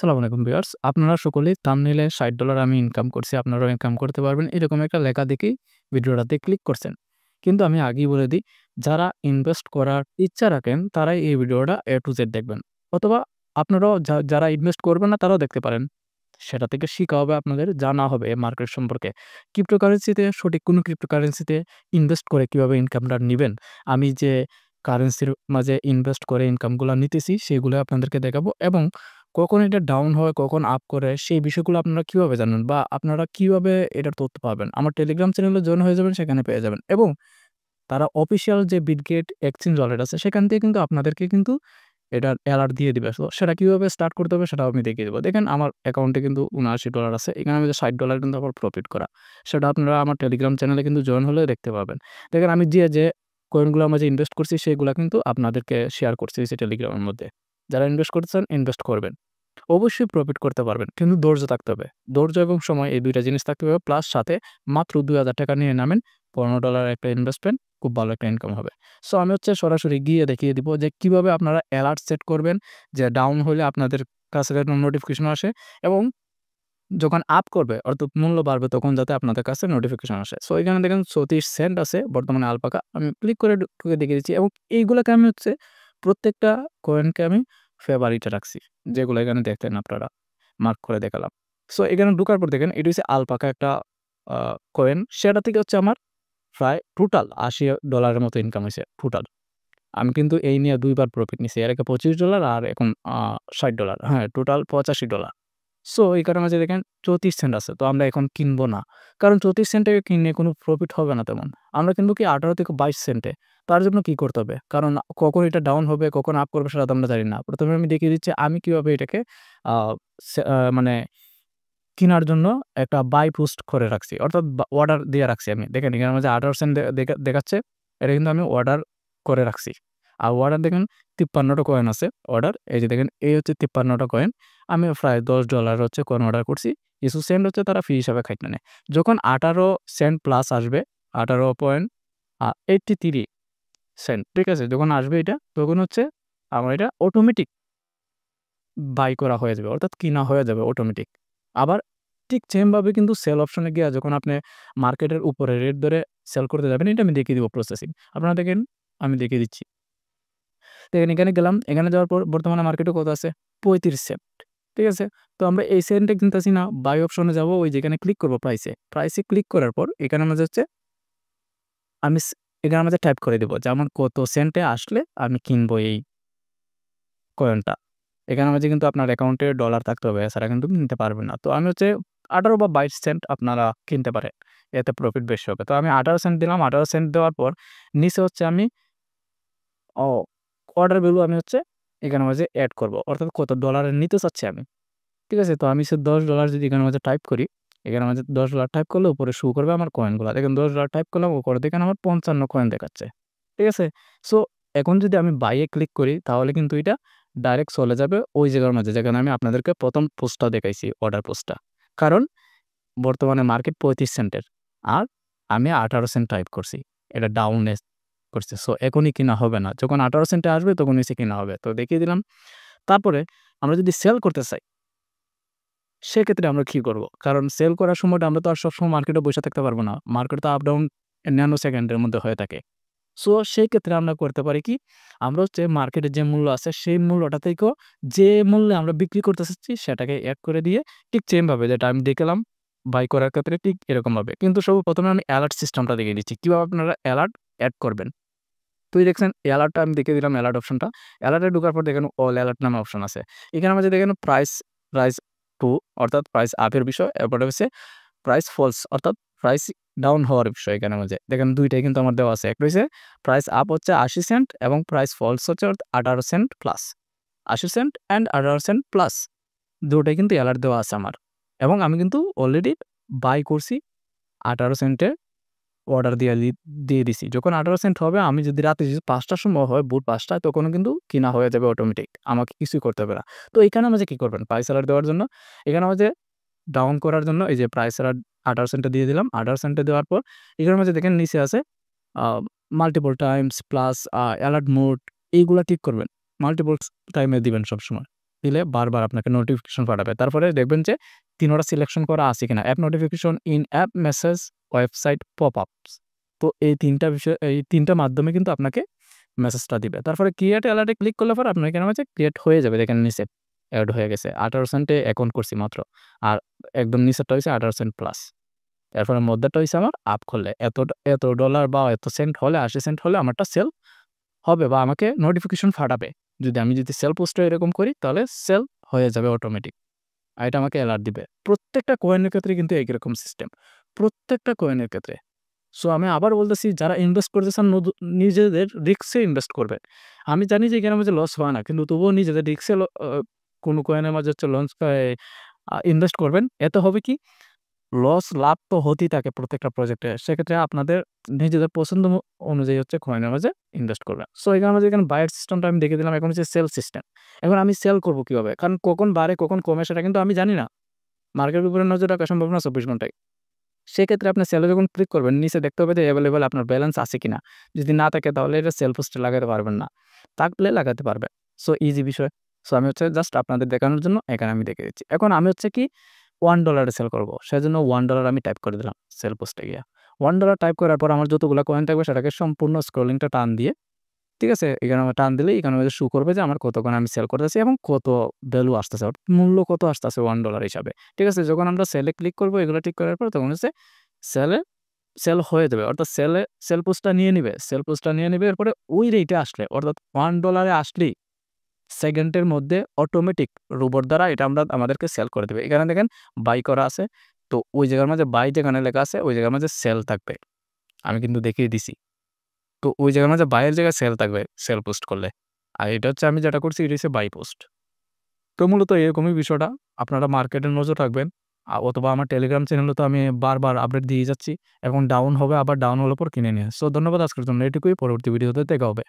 আসসালামু আলাইকুম ভিউয়ার্স। আপনারা সকলেই থাম্বনেইলে $৬০ আমি ইনকাম করছি, আপনারাও ইনকাম করতে পারবেন। এরকম একটা লেখা দেখেই ভিডিওটাতে ক্লিক করছেন। কিন্তু আমি আগেই বলে দিই, যারা ইনভেস্ট করার ইচ্ছা রাখেন তারাই এই ভিডিওটা A to Z দেখবেন। অথবা আপনারাও যারা ইনভেস্ট করবেন না তারাও দেখতে পারেন। সেটা থেকে শিখা হবে আপনাদের, জানা হবে মার্কেট সম্পর্কে। ক্রিপ্টোকারেন্সিতে সঠিক কোনো ক্রিপ্টোকারেন্সিতে ইনভেস্ট করে কিভাবে ইনকামটা নিবেন। আমি যে কারেন্সির মাঝে ইনভেস্ট করে ইনকামগুলা নিতেছি সেগুলো আপনাদেরকে দেখাবো এবং কখন এটা ডাউন হয়, কখন আপ করে সেই বিষয়গুলো আপনারা কিভাবে জানেন বা আপনারা কিভাবে এটার তথ্য পাবেন? আমার টেলিগ্রাম চ্যানেলে জয়েন হয়ে যাবেন, সেখানে পেয়ে যাবেন এবং তারা অফিসিয়াল যে বিটগেট এক্সচেঞ্জ ওয়ালেট আছে সেখান থেকে কিন্তু আপনাদেরকে কিন্তু এটার অ্যালার্ট দিয়ে দিবে। সো সেটা কিভাবে স্টার্ট করতে হবে সেটাও আমি দেখিয়ে দেব। দেখেন আমার অ্যাকাউন্টে কিন্তু $৭৯ আছে। এখানে আমি যে $৬০ কিন্তু আমার প্রফিট করা। সেটা আপনারা আমার টেলিগ্রাম চ্যানেলে কিন্তু জয়েন হলে দেখতে পাবেন। দেখেন আমি যে কয়েনগুলোর মাঝে ইনভেস্ট করছি সেগুলা কিন্তু আপনাদেরকে শেয়ার করছি এই টেলিগ্রামের মধ্যে। যারা ইনভেস্ট করতেছেন ইনভেস্ট করবেন। অবশ্যই প্রফিট করতে পারবেন। কিন্তু ধৈর্য থাকতে হবে। ধৈর্য এবং সময় এই ২ টা জিনিস থাকতে হবে। প্লাস সাথে মাত্র ৳২,০০০ নিয়ে নামেন। $১৫ একটা ইনভেস্টমেন্ট, খুব ভালো একটা ইনকাম হবে। সো আমি সরাসরি গিয়ে দেখিয়ে দিব যে কিভাবে আপনারা অ্যালার্ট সেট করবেন যে ডাউন হইলে আপনাদের কাছে যেন নোটিফিকেশন আসে এবং যখন আপ করবে অর্থাৎ মূল্য বাড়বে তখন যাতে আপনাদের কাছে নোটিফিকেশন আসে। সো এখানে দেখেন ৩৪ সেন্ট আছে বর্তমানে আলপাকা। আমি ক্লিক করে ঢুকে দেখিয়ে দিচ্ছি এবং এইগুলাকে আমি প্রত্যেকটা কয়েনকে আমি ফেভারিটে রাখছি। যেগুলো এখানে দেখতেন আপনারা মার্ক করে দেখালাম। সো এখানে ঢোকার পর দেখেন এটা হচ্ছে আলপাকা একটা আ কয়েন। সেটা থেকে আমার প্রায় টোটাল $৮০ মতো ইনকাম হইছে টোটাল। আমি কিন্তু এই নিয়ে ২ বার প্রফিট নিছি। এর আগে $২৫ আর এখন $৬০। হ্যাঁ, টোটাল $৮৫। সো এখানের মাঝে দেখেন ৩৪ সেন্ট আছে। তো আমরা এখন কিনবো না। কারণ ৩৪ সেন্টে কিনলে কোনো প্রফিট হবে না তেমন। আমরা কিনবো কি ১৮ থেকে ২২ সেন্টে। তার জন্য কি করতে হবে? কারণ কখন এটা ডাউন হবে, কখন আপ করবে সেটা তো আমরা জানি না। ১ম এ আমি দেখিয়ে দিচ্ছি আমি কিভাবে এটাকে আ মানে কিনার জন্য একটা বাই পোস্ট করে রাখছি। অর্থাৎ অর্ডার দিয়ে রাখছি আমি। দেখেন এখানের মাঝে ১৮ সেন্ট দেখাচ্ছে। এটা কিন্তু আমি অর্ডার করে রাখছি। আর অর্ডার দেখেন ৫৩ টা কয়েন আছে অর্ডার। এই যে দেখেন এই ৫৩ টা কয়েন। আমি প্রায় $১০ কয়েন অর্ডার করছি। কিছু সেন্ট তারা ফি হিসাবে খাইতে নেয়। যখন ১৮ সেন্ট প্লাস আসবে ১৮.83 সেন্ট, ঠিক আছে? যখন আসবে এটা তখন আমার এটা অটোমেটিক বাই করা হয়ে যাবে। অর্থাৎ কিনা হয়ে যাবে অটোমেটিক। আবার ঠিক সেম ভাবে কিন্তু সেল অপশন এ গিয়া যখন আপনি মার্কেটের উপরে রেট ধরে সেল করতে যাবেন, এটা আমি দেখিয়ে দিব প্রসেসিং। আপনারা দেখেন, আমি দেখিয়ে দিচ্ছি। দেখেন এখানে গেলাম। এখানে যাওয়ার পর বর্তমানে মার্কেটে কত আছে? ৩৫ সেন্ট। ঠিক আছে? তো আমরা এই সেন্টে কিনতেছি না। বাই অপশনে যাবো, ওই যেখানে ক্লিক করব প্রাইসে। প্রাইসে ক্লিক করার পর এখানের মাঝে আমি এখানের মাঝে টাইপ করে দিব যে আমার কত সেন্টে আসলে আমি কিনবো এই কয়েনটা। এখানের মাঝে কিন্তু আপনার অ্যাকাউন্টে ডলার থাকতে হবে। এছাড়া কিন্তু কিনতে পারবেন না। তো আমি ১৮ বা ২২ সেন্ট আপনারা কিনতে পারেন। এতে প্রফিট বেশি হবে। তো আমি ১৮ সেন্ট দিলাম। ১৮ সেন্ট দেওয়ার পর নিচে আমি ও অর্ডার ভ্যালু আমি এখানের মাঝে এড করব। অর্থাৎ কত ডলারের নিতে চাচ্ছি আমি। ঠিক আছে? তো আমি $১০ যদি এখানের মাঝে টাইপ করি, এখানের মাঝে $১০ টাইপ করলে উপরে শো করবে আমার কয়েনগুলা। দেখেন $১০ টাইপ করলাম, উপরে দেখেন আমার ৫৫ কয়েন দেখাচ্ছে। ঠিক আছে? সো এখন যদি আমি বাই এ ক্লিক করি তাহলে কিন্তু এটা ডাইরেক্ট চলে যাবে ওই জায়গার মাঝে যেখানে আমি আপনাদেরকে ১ম পোস্টটা দেখাইছি, অর্ডার পোস্টটা। কারণ বর্তমানে মার্কেট ৩৫ সেন্টের। আর আমি ১৮ সেন্ট টাইপ করছি। এটা ডাউনে করছে। সো এখনই কিনা হবে না। যখন ১৮ সেন্টে আসবে তখন কিনা হবে। তো দেখিয়ে দিলাম। তারপরে আমরা যদি সেল করতে চাই সেক্ষেত্রে আমরা কি করব? কারণ সেল করার সময়টা আমরা তো আর সবসময় মার্কেটে বইসা থাকতে পারব না। মার্কেট তো আপ ডাউন ন্যানো সেকেন্ডের মধ্যে হয়ে থাকে। সো সেই ক্ষেত্রে আমরা করতে পারি কি? আমরা মার্কেটে যে মূল্য আছে সেই মূল্যটা থেকেও যে মূল্যে আমরা বিক্রি করতে চাচ্ছি সেটাকে এড করে দিয়ে ঠিক সেম ভাবে যেটা আমি দেখালাম বাই করার ক্ষেত্রে ঠিক এরকমভাবে। কিন্তু সর্বপ্রথমে আমি এলার্ট সিস্টেমটা দেখিয়ে দিচ্ছি। কিভাবে আপনারা এলার্ট এড করবেন। তো এই দেখছেন এলার্টটা আমি দেখিয়ে দিলাম এলার্ট অপশনটা। এলার্টে ঢোকার পর দেখেন অল এলার্ট নামে অপশন আছে। এখানের মাঝে দেখেন প্রাইস টু অর্থাৎ প্রাইস আপ এর বিষয়। এরপরে প্রাইস ফলস অর্থাৎ প্রাইস ডাউন হওয়ার বিষয় এখানের মাঝে। দেখেন ২ টাই কিন্তু আমার দেওয়া আছে। একটা প্রাইস আপ ৮০ সেন্ট এবং price falls ১৮ cent plus. ৮০ cent and ১৮ cent plus. ২ টাই কিন্তু এলার্ট দেওয়া আছে আমার। এবং আমি কিন্তু অলরেডি বাই করছি ১৮ সেন্টে অর্ডার দিয়ে দিছি। যখন ১৮ সেন্ট হবে আমি যদি রাতে ৫ টার সময় হয় ভোর ৫ টায় তখনও কিন্তু কিনা হয়ে যাবে অটোমেটিক। আমাকে কিছুই করতে হবে না। তো এখানে মাঝে কি করবেন? প্রাইস অ্যালার্ট দেওয়ার জন্য এখানে মাঝে ডাউন করার জন্য এই যে প্রাইস অ্যালার্ট ১৮ সেন্টে দিয়ে দিলাম। ১৮ সেন্টে দেওয়ার পর এখানের মাঝে দেখেন নিচে আছে a multiple times plus alert mode এইগুলা ঠিক করবেন। মাল্টিপল টাইমে দিবেন সবসময়। দিলে বারবার আপনাকে নোটিফিকেশন পাঠাবে। তারপরে দেখবেন যে ৩টা সিলেকশন করা আছে কিনা। App notification, in app message, website popups. তো এই ৩টা বিষয়, এই ৩টা মাধ্যমে কিন্তু আপনাকে মেসেজটা দিবে। তারপরে ক্রিয়েট অ্যালার্টে ক্লিক করলে পরে আপনার এখানে হচ্ছে ক্রিয়েট হয়ে যাবে। দেখেন নিচে এড হয়ে গেছে। ১৮ সেন্টে অ্যাকাউন্ট করছি মাত্র। আর একদম নিচেরটা হইছে ১৮ সেন্ট প্লাস। এরপরে মধ্যেরটা হইছে আমার আপ করলে এত ডলার বা এত সেন্ট হলে ৮০ সেন্ট হলে আমারটা সেল হবে বা আমাকে নোটিফিকেশন পাঠাবে। আমি যদি সেল পোস্টে এরকম করি তাহলে সেল হয়ে যাবে অটোমেটিক। আর এটা আমাকে অ্যালার্ট দিবে। প্রত্যেকটা কয়েনের ক্ষেত্রে কিন্তু একই রকম সিস্টেম। প্রত্যেকটা কয়েনের ক্ষেত্রে। সো আমি আবার বলতেছি, যারা ইনভেস্ট করতে চান নিজেদের রিস্কে ইনভেস্ট করবেন। আমি জানি যে এখানের মাঝে লস হয় না। কিন্তু তবুও নিজেদের রিস্কে কোনো কয়েনের মাঝে হচ্ছে ইনভেস্ট করবেন। এতে হবে কি, লস লাভ তো হতেই থাকে প্রত্যেকটা প্রজেক্টে। সেক্ষেত্রে আপনাদের নিজেদের পছন্দ অনুযায়ী হচ্ছে কয়েনের মাঝে ইনভেস্ট করবেন। সো এখানের মাঝে বায়ার সিস্টেমটা আমি দেখিয়ে দিলাম। এখন হচ্ছে সেল সিস্টেম। এখন আমি সেল করব কিভাবে? কারণ কখন বাড়ে কখন কমে সেটা কিন্তু আমি জানি না। মার্কেটের উপরে নজর রাখা সম্ভব না ২৪ ঘন্টায়। সেক্ষেত্রে আপনি সেলে যখন ক্লিক করবেন, নিচে দেখতে হবে যে এভেইলেবল আপনার ব্যালেন্স আছে কিনা। যদি না থাকে তাহলে এটা সেল পোস্টে লাগাতে পারবেন না। থাকলে লাগাতে পারবেন। সো ইজি বিষয়। সো আমি হচ্ছে জাস্ট আপনাদের দেখানোর জন্য এখানে আমি দেখিয়ে দিচ্ছি। এখন আমি হচ্ছে কি $1 এ সেল করব। সেজন্য $1 আমি টাইপ করে দিলাম সেল পোস্টে গিয়ে। $1 টাইপ করার পর আমার যতগুলা কয়েন থাকবে সেটাকে সম্পূর্ণ স্ক্রলিংটা টান দিয়ে, ঠিক আছে? এখানে আমার টান দিলেই এখানে আমাদের শো করবে যে আমার কত কয়েন আমি সেল করতেছি এবং কত ভ্যালু আসতেছে। মূল্য কত আসতেছে $1 হিসাবে। ঠিক আছে? যখন আমরা সেলে ক্লিক করব এগুলো ঠিক করার পর তখন হচ্ছে সেলে সেল হয়ে যাবে। অর্থাৎ সেল পোস্টটা নিয়ে নিবে। সেল পোস্টটা নিয়ে নিবে। এরপরে ওই রেটে আসলে অর্থাৎ $1 এ আসলেই সেকেন্ডের মধ্যে অটোমেটিক রোবট দ্বারা এটা আমাদেরকে সেল করে দেবে। এখানে দেখেন বাই করা আছে। তো ওই জায়গার মাঝে বাই যেখানে লেখা আছে ওই জায়গার মাঝে সেল থাকবে। আমি কিন্তু দেখিয়ে দিছি। তো ওই জায়গার মাঝে বাইয়ের জায়গায় সেল থাকবে সেল পোস্ট করলে। আর এটা হচ্ছে আমি যেটা করছি এটা হচ্ছে বাই পোস্ট। তো মূলত এরকমই বিষয়টা। আপনারা মার্কেটে নজর রাখবেন। অথবা আমার টেলিগ্রাম চ্যানেলে তো আমি বারবার আপডেট দিয়ে যাচ্ছি। এখন ডাউন হবে, আবার ডাউন হলে পর কিনে নিয়ে। সো ধন্যবাদ আজকের জন্য এটুকুই। পরবর্তী ভিডিওতে দেখা হবে।